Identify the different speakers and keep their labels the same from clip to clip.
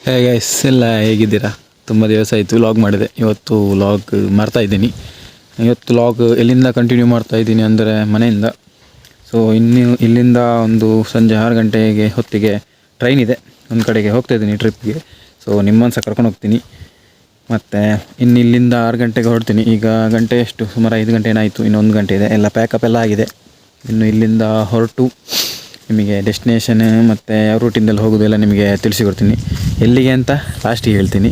Speaker 1: Hey guys ಎಲ್ಲ ಹೇಗಿದ್ದೀರಾ? ತುಂಬ ದಿವಸ ಆಯಿತು ಲಾಗ್ ಮಾಡಿದೆ. ಇವತ್ತು ಲಾಗ್ ಮಾಡ್ತಾಯಿದ್ದೀನಿ. ಇವತ್ತು ಲಾಗ್ ಎಲ್ಲಿಂದ ಕಂಟಿನ್ಯೂ ಮಾಡ್ತಾಯಿದ್ದೀನಿ ಅಂದರೆ ಮನೆಯಿಂದ. ಸೊ ಇಲ್ಲಿಂದ ಒಂದು ಸಂಜೆ 6 ಗಂಟೆಗೆ ಹೊತ್ತಿಗೆ ಟ್ರೈನ್ ಇದೆ, ಒಂದು ಕಡೆಗೆ ಹೋಗ್ತಾಯಿದ್ದೀನಿ ಟ್ರಿಪ್ಗೆ. ಸೊ ನಿಮ್ಮನ್ನು ಸಹ ಕರ್ಕೊಂಡು ಹೋಗ್ತೀನಿ. ಮತ್ತು ಇಲ್ಲಿಂದ 6 ಗಂಟೆಗೆ ಹೊರಡ್ತೀನಿ. ಈಗ ಗಂಟೆ ಎಷ್ಟು, ಸುಮಾರು 5 ಗಂಟೆ ಏನಾಯಿತು, ಇನ್ನೊಂದು ಗಂಟೆ ಇದೆ. ಎಲ್ಲ ಪ್ಯಾಕಪ್ ಎಲ್ಲ ಆಗಿದೆ. ಇನ್ನು ಇಲ್ಲಿಂದ ಹೊರಟು ನಿಮಗೆ ಡೆಸ್ಟಿನೇಷನ್ ಮತ್ತು ಯಾವ ರೂಟಿಂದಲ್ಲಿ ಹೋಗೋದೆಲ್ಲ ನಿಮಗೆ ತಿಳಿಸಿಕೊಡ್ತೀನಿ. ಎಲ್ಲಿಗೆ ಅಂತ ಲಾಸ್ಟಿಗೆ ಹೇಳ್ತೀನಿ.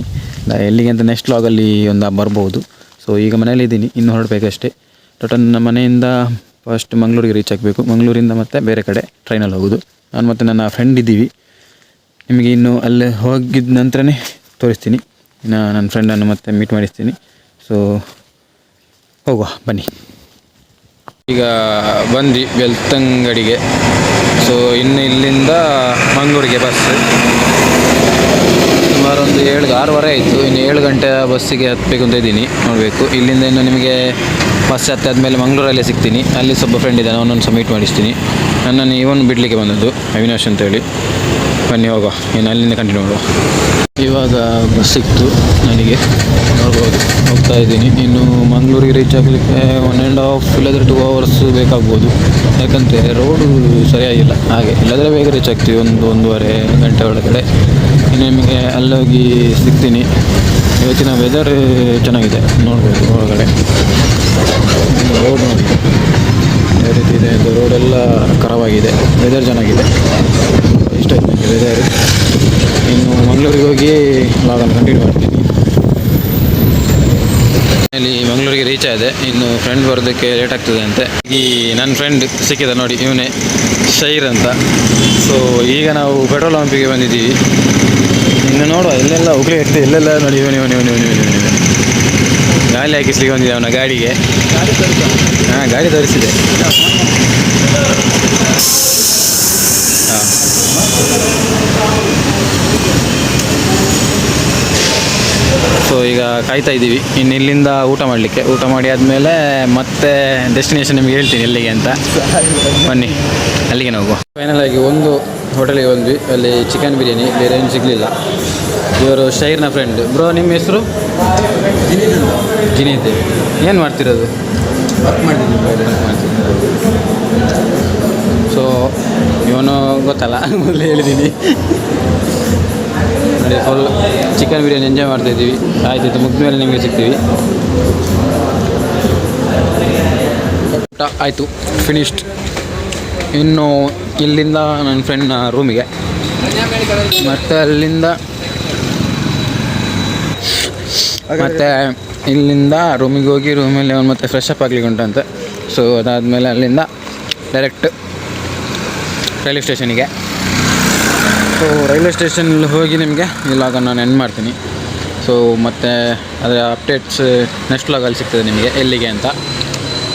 Speaker 1: ಎಲ್ಲಿಗೆ ಅಂತ ನೆಕ್ಸ್ಟ್ ಲಾಗಲ್ಲಿ ಒಂದು ಬರ್ಬೋದು. ಸೊ ಈಗ ಮನೇಲಿದ್ದೀನಿ, ಇನ್ನು ಹೊರಡಬೇಕಷ್ಟೇ. ಟೋಟಲ್ ನಮ್ಮ ಮನೆಯಿಂದ ಫಸ್ಟ್ ಮಂಗಳೂರಿಗೆ ರೀಚ್ ಆಗಬೇಕು. ಮಂಗಳೂರಿಂದ ಮತ್ತೆ ಬೇರೆ ಕಡೆ ಟ್ರೈನಲ್ಲಿ ಹೋಗೋದು. ನಾನು ಮತ್ತು ನನ್ನ ಫ್ರೆಂಡ್ ಇದ್ದೀವಿ. ನಿಮಗೆ ಇನ್ನು ಅಲ್ಲಿ ಹೋಗಿದ ನಂತರನೇ ತೋರಿಸ್ತೀನಿ. ಇನ್ನು ನನ್ನ ಫ್ರೆಂಡನ್ನು ಮತ್ತೆ ಮೀಟ್ ಮಾಡಿಸ್ತೀನಿ. ಸೊ ಹೋಗುವ ಬನ್ನಿ. ಈಗ ಬಂದ್ವಿ ಬೆಳ್ತಂಗಡಿಗೆ. ಸೊ ಇನ್ನು ಇಲ್ಲಿಂದ ಮಂಗಳೂರಿಗೆ ಬಸ್ ಸುಮಾರು ಒಂದು 6:15 ಆಯಿತು. ಇನ್ನು 7 ಗಂಟೆ ಬಸ್ಸಿಗೆ ಹತ್ತಬೇಕು ಅಂತ ಇದ್ದೀನಿ. ನೋಡಬೇಕು ಇಲ್ಲಿಂದ ಇನ್ನು ನಿಮಗೆ ಬಸ್ ಹತ್ತಾದ್ಮೇಲೆ ಮಂಗಳೂರಲ್ಲೇ ಸಿಗ್ತೀನಿ. ಅಲ್ಲಿ ಸ್ವಲ್ಪ ಫ್ರೆಂಡ್ ಇದ್ದಾನೆ, ಅವನನ್ನು ಸಹ ಮೀಟ್ ಮಾಡಿಸ್ತೀನಿ. ನನ್ನನ್ನು ಇವನು ಬಿಡಲಿಕ್ಕೆ ಬಂದದ್ದು, ಅವಿನಾಶ್ ಅಂತೇಳಿ. ಬನ್ನಿ ಹೋಗುವ, ಇನ್ನು ಅಲ್ಲಿಂದ ಕಂಟಿನ್ಯೂ ಮಾಡುವ. ಇವಾಗ ಬಸ್ ಸಿಕ್ತು ನನಗೆ, ನೋಡ್ಬೋದು ಹೋಗ್ತಾ ಇದ್ದೀನಿ. ಇನ್ನು ಮಂಗಳೂರಿಗೆ ರೀಚ್ ಆಗಲಿಕ್ಕೆ 1.5 ಇಲ್ಲದ್ರೆ 2 ಅವರ್ಸ್ ಬೇಕಾಗ್ಬೋದು. ಯಾಕಂದರೆ ರೋಡು ಸರಿಯಾಗಿಲ್ಲ, ಹಾಗೆ ಇಲ್ಲದ್ರೆ ಬೇಗ ರೀಚ್ ಆಗ್ತೀವಿ, 1-1.5 ಗಂಟೆ ಒಳಗಡೆ. ಇನ್ನು ನಿಮಗೆ ಅಲ್ಲೋಗಿ ಸಿಗ್ತೀನಿ. ಇವತ್ತಿನ ವೆದರ್ ಚೆನ್ನಾಗಿದೆ, ನೋಡ್ಬೋದು ಒಳಗಡೆ ರೋಡ್ ನೋಡಿ ಯಾವ ರೀತಿ ಇದೆ. ರೋಡೆಲ್ಲ ಖರಾಬಾಗಿದೆ, ವೆದರ್ ಚೆನ್ನಾಗಿದೆ, ಇಷ್ಟ ಆಯ್ತು ನನಗೆ ವೆದರ್. ಇನ್ನು ಮಂಗಳೂರಿಗೆ ಹೋಗಿ ಲಾಗನ್ನು ಕಂಟಿನ್ಯೂ ಮಾಡ್ತೀನಿ. ಇಲ್ಲಿ ಮಂಗಳೂರಿಗೆ ರೀಚ್ ಆದೆ. ಇನ್ನು ಫ್ರೆಂಡ್ ಬರೋದಕ್ಕೆ ಲೇಟ್ ಆಗ್ತದೆ ಅಂತೆ. ಈ ನನ್ನ ಫ್ರೆಂಡ್ ಸಿಕ್ಕಿದ ನೋಡಿ, ಇವನೇ ಶೈರ್ ಅಂತ. ಸೊ ಈಗ ನಾವು ಪೆಟ್ರೋಲ್ ಪಂಪಿಗೆ ಬಂದಿದ್ದೀವಿ. ಇನ್ನು ನೋಡುವ ಎಲ್ಲೆಲ್ಲ ಹೋಗ್ಲಿ ಆಗ್ತದೆ, ಎಲ್ಲೆಲ್ಲ ನೋಡಿ ಇವನು ಗಾಳಿ ಹಾಕಿಸ್ಲಿಕ್ಕೆ ಬಂದಿದೆ ಅವನ ಗಾಡಿಗೆ. ಹಾಂ, ಗಾಡಿ ತರಿಸಿದೆ. ಹಾಂ, ಸೊ ಈಗ ಕಾಯ್ತಾ ಇದ್ದೀವಿ. ಇನ್ನು ಇಲ್ಲಿಂದ ಊಟ ಮಾಡಿ ಆದಮೇಲೆ ಮತ್ತೆ ಡೆಸ್ಟಿನೇಷನ್ ನಿಮಗೆ ಹೇಳ್ತೀನಿ ಎಲ್ಲಿಗೆ ಅಂತ. ಬನ್ನಿ ಅಲ್ಲಿಗೆ ಹೋಗುವ. ಫೈನಲ್ ಆಗಿ ಒಂದು ಹೋಟೆಲಿಗೆ ಬಂದ್ವಿ. ಅಲ್ಲಿ ಚಿಕನ್ ಬಿರಿಯಾನಿ, ಬೇರೆ ಏನು ಸಿಗಲಿಲ್ಲ. ಇವರು ಶೈರ್ನ ಫ್ರೆಂಡ್. ಬ್ರೋ, ನಿಮ್ಮ ಹೆಸರು? ಜಿನೀತ್. ಏನು ಮಾಡ್ತಿರೋದು? ವರ್ಕ್ ಮಾಡ್ತಿದ್ದೀನಿ. ಸೊ ಇವನು ಗೊತ್ತಲ್ಲ, ಮೊದಲೇ ಹೇಳಿದ್ದೀನಿ. ನೋಡಿ, ಫುಲ್ ಚಿಕನ್ ಬಿರಿಯಾನಿ ಎಂಜಾಯ್ ಮಾಡ್ತಾಯಿದ್ದೀವಿ. ಆಯ್ತು, ಮುಗಿದ ಮೇಲೆ ನಿಮಗೆ ಸಿಗ್ತೀವಿ. ಊಟ ಆಯಿತು, ಫಿನಿಶ್ಡ್. ಇನ್ನು ಇಲ್ಲಿಂದ ನನ್ನ ಫ್ರೆಂಡ್ನ ರೂಮಿಗೆ, ಮತ್ತು ಅಲ್ಲಿಂದ ಮತ್ತು ಇಲ್ಲಿಂದ ರೂಮಿಗೆ ಹೋಗಿ ರೂಮಲ್ಲಿ ಅವನು ಮತ್ತೆ ಫ್ರೆಶ್ ಅಪ್ ಆಗಲಿಕ್ಕೆ ಉಂಟಂತೆ. ಸೊ ಅದಾದಮೇಲೆ ಅಲ್ಲಿಂದ ಡೈರೆಕ್ಟ್ ರೈಲ್ವೆ ಸ್ಟೇಷನಿಗೆ. ಸೊ ರೈಲ್ವೆ ಸ್ಟೇಷನಲ್ಲಿ ಹೋಗಿ ನಿಮಗೆ ಈ ಲಾಗನ್ನು ನಾನು ಎಂಡ್ ಮಾಡ್ತೀನಿ. ಸೊ ಮತ್ತು ಅದರ ಅಪ್ಡೇಟ್ಸ್ ನೆಕ್ಸ್ಟ್ ಲಾಗಲ್ಲಿ ಸಿಗ್ತದೆ ನಿಮಗೆ ಎಲ್ಲಿಗೆ ಅಂತ.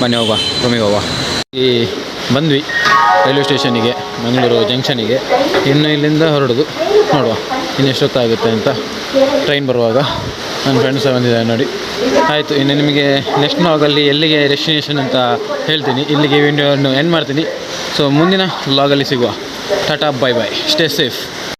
Speaker 1: ಬನ್ನಿ ಹೋಗುವ, ರೂಮಿಗೆ ಹೋಗುವ. ಈ ಬಂದ್ವಿ ರೈಲ್ವೆ ಸ್ಟೇಷನಿಗೆ, ಮಂಗಳೂರು ಜಂಕ್ಷನಿಗೆ. ಇನ್ನು ಇಲ್ಲಿಂದ ಹೊರಡೋದು, ನೋಡುವ ಇನ್ನು ಎಷ್ಟೊತ್ತಾಗುತ್ತೆ ಅಂತ. ಟ್ರೈನ್ ಬರುವಾಗ ನನ್ನ ಫ್ರೆಂಡ್ಸ್ ಬಂದಿದ್ದಾರೆ ನೋಡಿ. ಆಯಿತು, ಇನ್ನು ನಿಮಗೆ ನೆಕ್ಸ್ಟ್ ಲಾಗಲ್ಲಿ ಎಲ್ಲಿಗೆ ಡೆಸ್ಟಿನೇಷನ್ ಅಂತ ಹೇಳ್ತೀನಿ. ಇಲ್ಲಿಗೆ ವಿಡಿಯೋವನ್ನು ಎಂಡ್ ಮಾಡ್ತೀನಿ. ಸೊ ಮುಂದಿನ ಲಾಗಲ್ಲಿ ಸಿಗುವ. Tata, bye bye, stay safe.